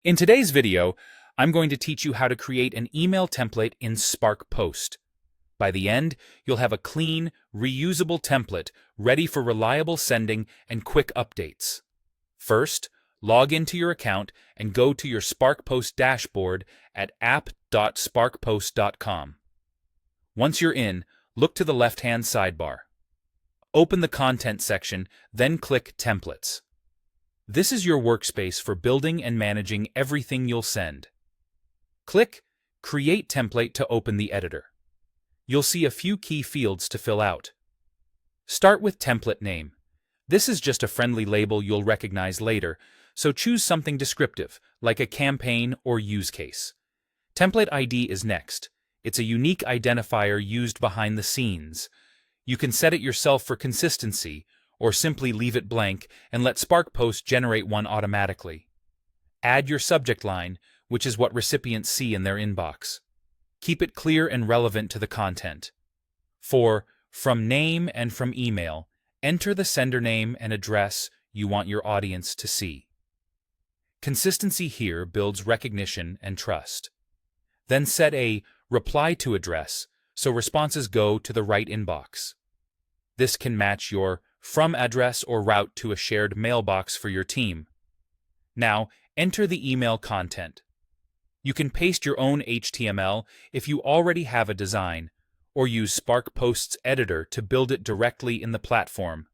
In today's video, I'm going to teach you how to create an email template in Sparkpost. By the end, you'll have a clean, reusable template ready for reliable sending and quick updates. First, log into your account and go to your Sparkpost dashboard at app.sparkpost.com. Once you're in, look to the left-hand sidebar. Open the Content section, then click Templates. This is your workspace for building and managing everything you'll send. Click Create Template to open the editor. You'll see a few key fields to fill out. Start with Template Name. This is just a friendly label you'll recognize later, so choose something descriptive, like a campaign or use case. Template ID is next. It's a unique identifier used behind the scenes. You can set it yourself for consistency, or simply leave it blank and let Sparkpost generate one automatically. Add your subject line, which is what recipients see in their inbox. Keep it clear and relevant to the content. For From Name and From Email, enter the sender name and address you want your audience to see. Consistency here builds recognition and trust. Then set a Reply to address so responses go to the right inbox. This can match your From address or route to a shared mailbox for your team. Now, enter the email content. You can paste your own HTML if you already have a design, or use Sparkpost's editor to build it directly in the platform.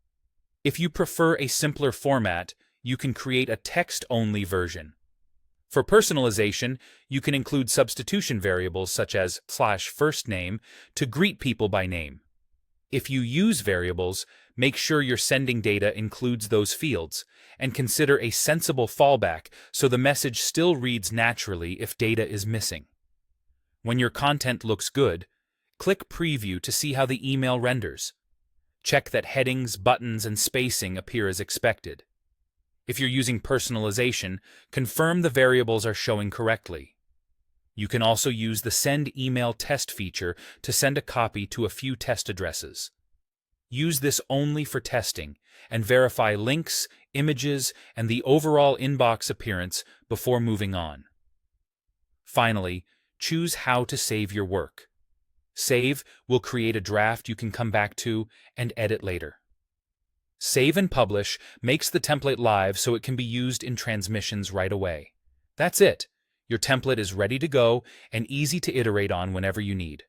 If you prefer a simpler format, you can create a text-only version. For personalization, you can include substitution variables such as /firstname to greet people by name. If you use variables, make sure your sending data includes those fields, and consider a sensible fallback so the message still reads naturally if data is missing. When your content looks good, click Preview to see how the email renders. Check that headings, buttons, and spacing appear as expected. If you're using personalization, confirm the variables are showing correctly. You can also use the Send Email Test feature to send a copy to a few test addresses. Use this only for testing and verify links, images, and the overall inbox appearance before moving on. Finally, choose how to save your work. Save will create a draft you can come back to and edit later. Save and Publish makes the template live so it can be used in transmissions right away. That's it. Your template is ready to go and easy to iterate on whenever you need.